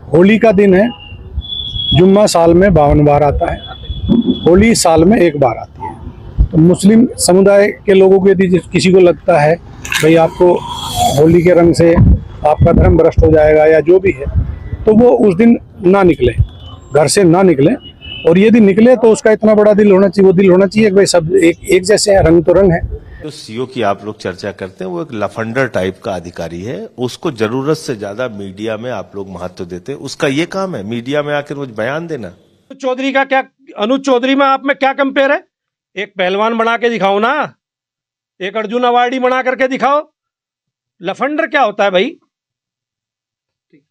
होली का दिन है। जुम्मा साल में 52 बार आता है, होली साल में एक बार आती है। तो मुस्लिम समुदाय के लोगों को यदि किसी को लगता है भाई आपको होली के रंग से आपका धर्म भ्रष्ट हो जाएगा या जो भी है, तो वो उस दिन ना निकले, घर से ना निकले। और यदि निकले तो उसका इतना बड़ा दिल होना चाहिए, वो दिल होना चाहिए कि भाई सब एक जैसे हैं, रंग तो रंग है। जो सीओ की आप लोग चर्चा करते हैं वो एक लफंडर टाइप का अधिकारी है, उसको जरूरत से ज्यादा मीडिया में आप लोग महत्व देते हैं। उसका ये काम है मीडिया में आकर रोज बयान देना। चौधरी का क्या, अनुज चौधरी में आप में क्या कंपेयर है? एक पहलवान बना के दिखाओ ना, एक अर्जुन अवार्डी बना करके दिखाओ। लफंडर क्या होता है भाई?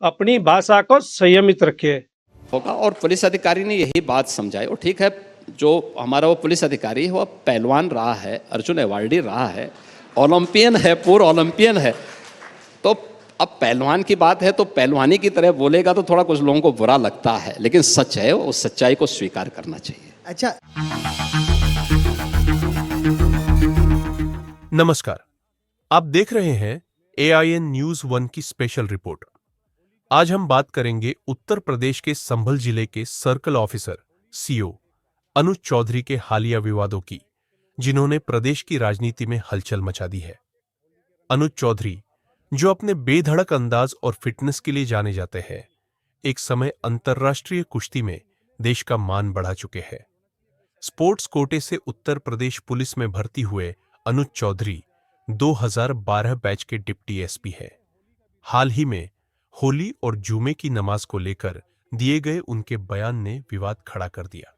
अपनी भाषा को संयमित रखिए होगा। और पुलिस अधिकारी ने यही बात समझाई। और ठीक है, जो हमारा वो पुलिस अधिकारी है वो पहलवान रहा है, अर्जुन अवार्डी रहा है, ओलंपियन है, पूर्व ओलंपियन है। तो अब पहलवान की बात है तो पहलवानी की तरह बोलेगा तो थोड़ा कुछ लोगों को बुरा लगता है, लेकिन सच है, उस सच्चाई को स्वीकार करना चाहिए। अच्छा, नमस्कार, आप देख रहे हैं AIN न्यूज 1 की स्पेशल रिपोर्ट। आज हम बात करेंगे उत्तर प्रदेश के संभल जिले के सर्कल ऑफिसर CO अनुज चौधरी के हालिया विवादों की, जिन्होंने प्रदेश की राजनीति में हलचल मचा दी है। अनुज चौधरी, जो अपने बेधड़क अंदाज और फिटनेस के लिए जाने जाते हैं, एक समय अंतर्राष्ट्रीय कुश्ती में देश का मान बढ़ा चुके हैं। स्पोर्ट्स कोटे से उत्तर प्रदेश पुलिस में भर्ती हुए अनुज चौधरी 2012 बैच के डिप्टी SP हैं। हाल ही में होली और जुमे की नमाज को लेकर दिए गए उनके बयान ने विवाद खड़ा कर दिया।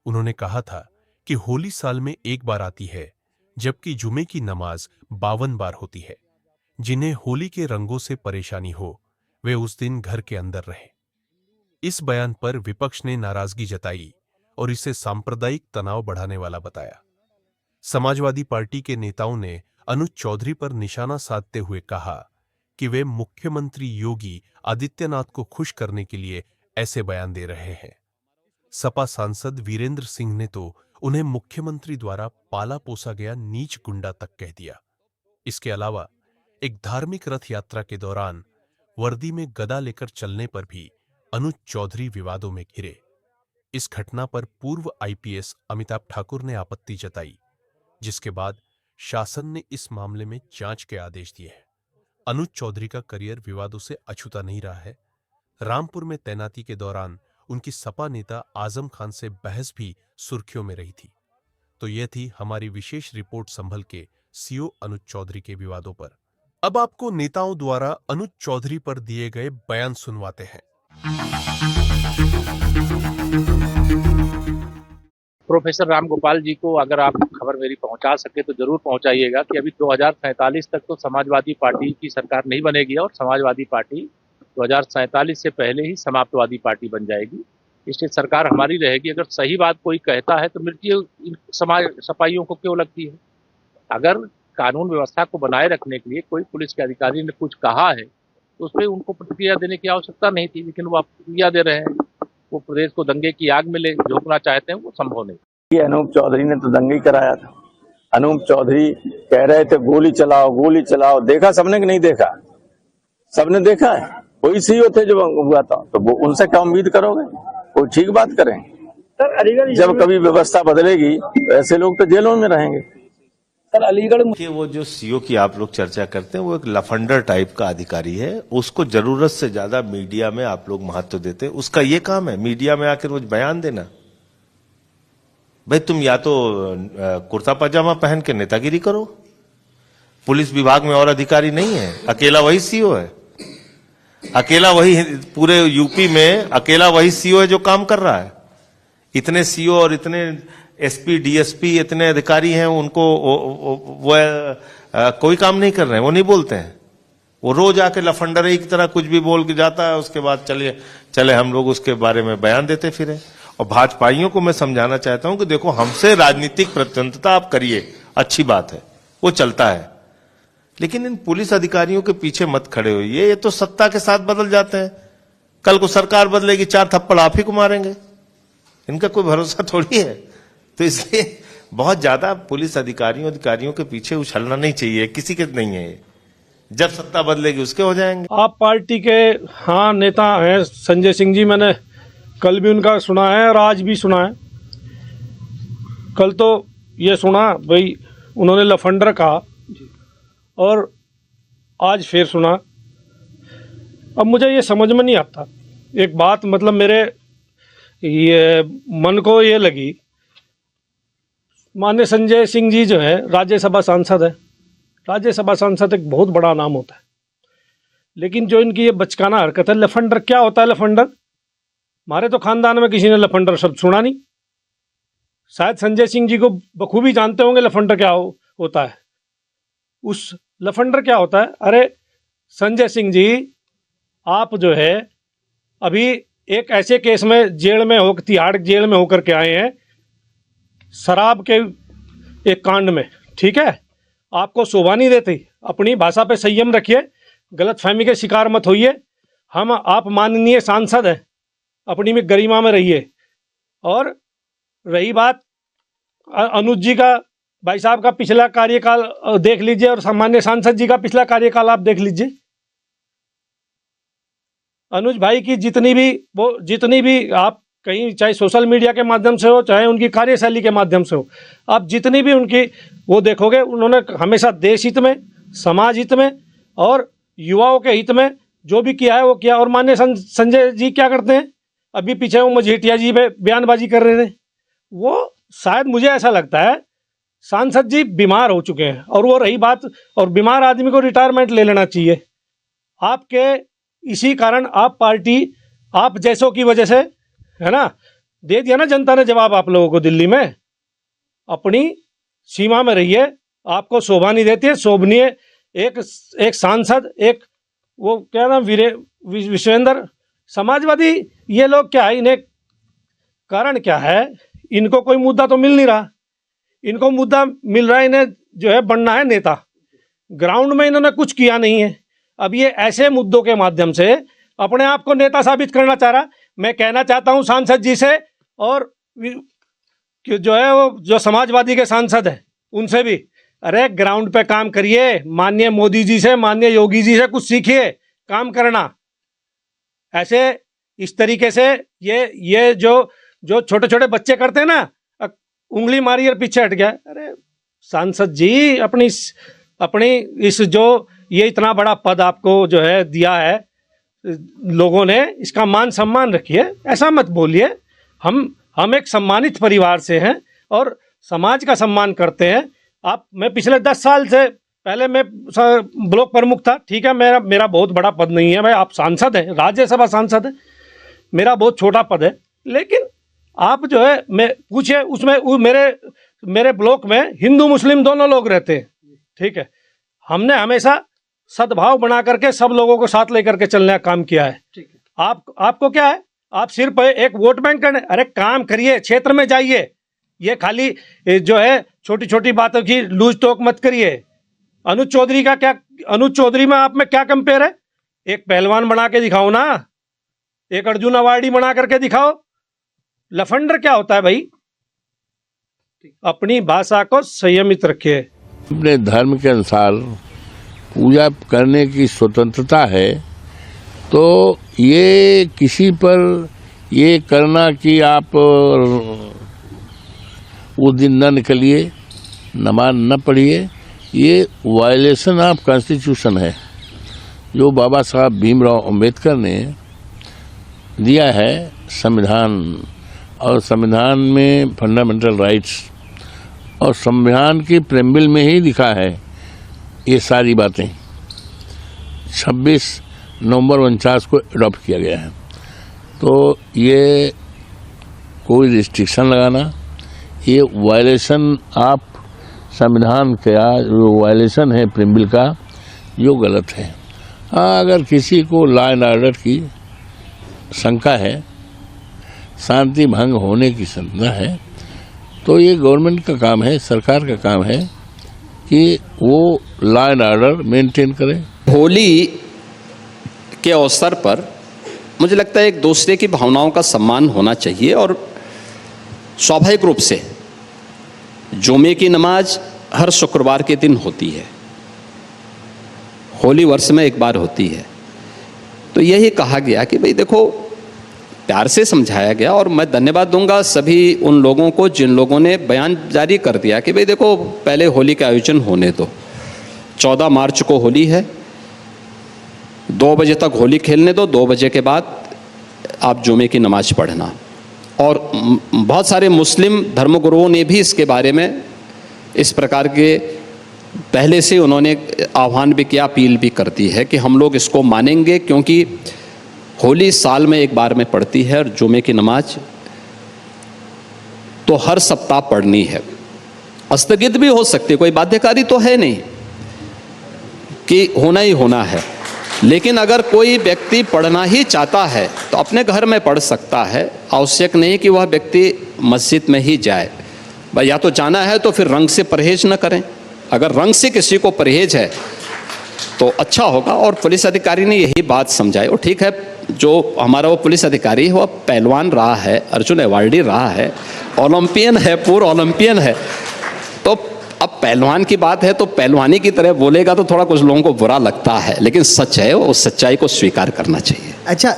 उन्होंने कहा था कि होली साल में एक बार आती है, जबकि जुमे की नमाज 52 बार होती है। जिन्हें होली के रंगों से परेशानी हो, वे उस दिन घर के अंदर रहें। इस बयान पर विपक्ष ने नाराजगी जताई और इसे सांप्रदायिक तनाव बढ़ाने वाला बताया। समाजवादी पार्टी के नेताओं ने अनुज चौधरी पर निशाना साधते हुए कहा कि वे मुख्यमंत्री योगी आदित्यनाथ को खुश करने के लिए ऐसे बयान दे रहे हैं। सपा सांसद वीरेंद्र सिंह ने तो उन्हें मुख्यमंत्री द्वारा पाला पोसा गया नीच गुंडा तक कह दिया। इसके अलावा एक धार्मिक रथ यात्रा के दौरान वर्दी में गदा लेकर चलने पर भी अनुज चौधरी विवादों में घिरे। इस घटना पर पूर्व IPS अमिताभ ठाकुर ने आपत्ति जताई, जिसके बाद शासन ने इस मामले में जांच के आदेश दिए हैं। अनुज चौधरी का करियर विवादों से अछूता नहीं रहा है। रामपुर में तैनाती के दौरान उनकी सपा नेता आजम खान से बहस भी सुर्खियों में रही थी। तो यह थी हमारी विशेष रिपोर्ट संभल के CO अनुज चौधरी के विवादों पर। अब आपको नेताओं द्वारा अनुज चौधरी पर दिए गए बयान सुनवाते हैं। प्रोफेसर राम गोपाल जी को अगर आप खबर मेरी पहुंचा सके तो जरूर पहुंचाइएगा कि अभी 2047 तक तो समाजवादी पार्टी की सरकार नहीं बनेगी और समाजवादी पार्टी 2047 से पहले ही समाप्तवादी पार्टी बन जाएगी। इसलिए सरकार हमारी रहेगी। अगर सही बात कोई कहता है तो मिर्ची समाज सपाइयों को क्यों लगती है? अगर कानून व्यवस्था को बनाए रखने के लिए कोई पुलिस के अधिकारी ने कुछ कहा है तो उस पर उनको प्रतिक्रिया देने की आवश्यकता नहीं थी, लेकिन वो आप प्रतिक्रिया दे रहे हैं। वो प्रदेश को दंगे की आग में ले झोंकना चाहते हैं, वो संभव नहीं। अनूप चौधरी ने तो दंगे कराया था। अनूप चौधरी कह रहे थे गोली चलाओ गोली चलाओ। देखा सबने कि नहीं देखा? सबने देखा है। वही CEO थे जो हुआ था, तो वो उनसे क्या उम्मीद करोगे? कोई ठीक बात करें? जब कभी व्यवस्था बदलेगी तो ऐसे लोग तो जेलों में रहेंगे। सर अलीगढ़ कि वो जो सीओ की आप लोग चर्चा करते हैं वो एक लफंडर टाइप का अधिकारी है, उसको जरूरत से ज्यादा मीडिया में आप लोग महत्व देते हैं। उसका ये काम है मीडिया में आकर रोज बयान देना। भाई तुम या तो कुर्ता पजामा पहन के नेतागिरी करो। पुलिस विभाग में और अधिकारी नहीं है, अकेला वही सीओ है। अकेला वही पूरे यूपी में अकेला वही सीओ है जो काम कर रहा है। इतने सीओ और इतने SP DSP इतने अधिकारी हैं, उनको वो कोई काम नहीं कर रहे हैं, वो नहीं बोलते हैं। वो रोज आके लफंडर की तरह कुछ भी बोल के जाता है, उसके बाद चले हम लोग उसके बारे में बयान देते फिरे। और भाजपाइयों को मैं समझाना चाहता हूं कि देखो, हमसे राजनीतिक प्रतिद्वंद्विता आप करिए, अच्छी बात है, वो चलता है, लेकिन इन पुलिस अधिकारियों के पीछे मत खड़े होइए। ये तो सत्ता के साथ बदल जाते हैं। कल को सरकार बदलेगी, 4 थप्पड़ आप ही को मारेंगे। इनका कोई भरोसा थोड़ी है। तो इसलिए बहुत ज्यादा पुलिस अधिकारियों के पीछे उछलना नहीं चाहिए, किसी के नहीं है। जब सत्ता बदलेगी उसके हो जाएंगे। आप पार्टी के हाँ नेता हैं संजय सिंह जी, मैंने कल भी उनका सुना है और आज भी सुना है। कल तो ये सुना भाई उन्होंने लफंडर कहा और आज फिर सुना। अब मुझे ये समझ में नहीं आता एक बात, मतलब मेरे ये मन को ये लगी, माननीय संजय सिंह जी जो है राज्यसभा सांसद है। राज्यसभा सांसद एक बहुत बड़ा नाम होता है, लेकिन जो इनकी ये बचकाना हरकत है, लफंडर क्या होता है? लफंडर हमारे तो खानदान में किसी ने लफंडर शब्द सुना नहीं। शायद संजय सिंह जी को बखूबी जानते होंगे लफंडर क्या होता है। उस लफंडर क्या होता है? अरे संजय सिंह जी, आप जो है अभी एक ऐसे केस में जेल में हो, तिहाड़ जेल में होकर के आए हैं, शराब के एक कांड में, ठीक है? आपको शोभा नहीं देती, अपनी भाषा पे संयम रखिए, गलतफहमी के शिकार मत होइए। आप माननीय सांसद हैं, अपनी में गरिमा में रहिए। और रही बात अनुज जी का, भाई साहब का पिछला कार्यकाल देख लीजिए और सामान्य सांसद जी का पिछला कार्यकाल आप देख लीजिए। अनुज भाई की जितनी भी आप कहीं चाहे सोशल मीडिया के माध्यम से हो, चाहे उनकी कार्यशैली के माध्यम से हो, आप जितनी भी उनकी वो देखोगे, उन्होंने हमेशा देश हित में, समाज हित में और युवाओं के हित में जो भी किया है वो किया। और माननीय संजय जी क्या करते हैं? अभी पीछे वो मजीठिया जी पे बयानबाजी कर रहे थे, वो शायद मुझे ऐसा लगता है सांसद जी बीमार हो चुके हैं। और वो रही बात, और बीमार आदमी को रिटायरमेंट ले लेना चाहिए। आपके इसी कारण आप पार्टी, आप जैसों की वजह से, है ना, दे दिया ना जनता ने जवाब आप लोगों को दिल्ली में। अपनी सीमा में रहिए, आपको शोभा नहीं देती है। शोभनीय एक सांसद, एक वो क्या नाम, विश्वेंद्र, समाजवादी, ये लोग क्या है, इन्हें कारण क्या है? इनको कोई मुद्दा तो मिल नहीं रहा। इनको मुद्दा मिल रहा है, इन्हें जो है बनना है नेता। ग्राउंड में इन्होंने कुछ किया नहीं है। अब ये ऐसे मुद्दों के माध्यम से अपने आप को नेता साबित करना चाह रहा। मैं कहना चाहता हूं सांसद जी से, और जो है वो जो समाजवादी के सांसद हैं उनसे भी, अरे ग्राउंड पे काम करिए। माननीय मोदी जी से, माननीय योगी जी से कुछ सीखिए काम करना। ऐसे इस तरीके से ये जो छोटे छोटे बच्चे करते हैं ना, उंगली मारी और पीछे हट गया। अरे सांसद जी, अपनी इस जो ये इतना बड़ा पद आपको जो है दिया है लोगों ने, इसका मान सम्मान रखिए। ऐसा मत बोलिए। हम एक सम्मानित परिवार से हैं और समाज का सम्मान करते हैं। मैं पिछले 10 साल से पहले मैं ब्लॉक प्रमुख था, ठीक है, मेरा बहुत बड़ा पद नहीं है भाई। आप सांसद हैं, राज्यसभा सांसद हैं, मेरा बहुत छोटा पद है। लेकिन आप जो है, मैं पूछे उसमें मेरे ब्लॉक में हिंदू मुस्लिम दोनों लोग रहते हैं, ठीक है। हमने हमेशा सद्भाव बना करके सब लोगों को साथ लेकर के चलने का काम किया है। आपको क्या है? आप सिर्फ एक वोट बैंक करने, अरे काम करिए, क्षेत्र में जाइए। ये खाली जो है छोटी छोटी बातों की लूज टोक मत करिए। अनुज चौधरी का क्या, अनुज चौधरी में आप में क्या कंपेयर है? एक पहलवान बना के दिखाओ ना, एक अर्जुन अवार्डी बना करके दिखाओ। लफंडर क्या होता है भाई? अपनी भाषा को संयमित रखिए। अपने धर्म के अनुसार पूजा करने की स्वतंत्रता है, तो ये किसी पर ये करना कि आप उस दिन न निकलिए, नमाज न पढ़िए, ये वायलेशन ऑफ कॉन्स्टिट्यूशन है जो बाबा साहब भीमराव अंबेडकर ने दिया है संविधान। और संविधान में फंडामेंटल राइट्स और संविधान की प्रेम्बिल में ही लिखा है ये सारी बातें। 26 नवंबर 49 को अडॉप्ट किया गया है। तो ये कोई रिस्ट्रिक्शन लगाना, ये वायलेशन ऑफ संविधान का जो वायलेशन है प्रेम्बिल का, जो गलत है। हाँ, अगर किसी को लॉ एंड ऑर्डर की शंका है, शांति भंग होने की शंका है, तो ये गवर्नमेंट का काम है, सरकार का काम है कि वो लॉ एंड ऑर्डर मेंटेन करे। होली के अवसर पर मुझे लगता है एक दूसरे की भावनाओं का सम्मान होना चाहिए। और स्वाभाविक रूप से जुमे की नमाज हर शुक्रवार के दिन होती है। होली वर्ष में एक बार होती है। तो यही कहा गया कि भाई देखो, प्यार से समझाया गया। और मैं धन्यवाद दूंगा सभी उन लोगों को जिन लोगों ने बयान जारी कर दिया कि भाई देखो, पहले होली का आयोजन होने दो, 14 मार्च को होली है, 2 बजे तक होली खेलने दो, 2 बजे के बाद आप जुमे की नमाज पढ़ना। और बहुत सारे मुस्लिम धर्मगुरुओं ने भी इसके बारे में इस प्रकार के पहले से उन्होंने आह्वान भी किया, अपील भी करती है कि हम लोग इसको मानेंगे, क्योंकि होली साल में एक बार में पड़ती है और जुमे की नमाज तो हर सप्ताह पढ़नी है। स्थगित भी हो सकती है, कोई बाध्यकारी तो है नहीं कि होना ही होना है। लेकिन अगर कोई व्यक्ति पढ़ना ही चाहता है तो अपने घर में पढ़ सकता है, आवश्यक नहीं कि वह व्यक्ति मस्जिद में ही जाए। भाई या तो जाना है तो फिर रंग से परहेज न करें, अगर रंग से किसी को परहेज है तो अच्छा होगा। और पुलिस अधिकारी ने यही बात समझाई। और ठीक है, जो हमारा वो पुलिस अधिकारी है वह पहलवान रहा है, अर्जुन अवार्डी रहा है, ओलंपियन है, पूर्व ओलंपियन है। तो अब पहलवान की बात है तो पहलवानी की तरह बोलेगा तो थोड़ा कुछ लोगों को बुरा लगता है, लेकिन सच है, उस सच्चाई को स्वीकार करना चाहिए। अच्छा,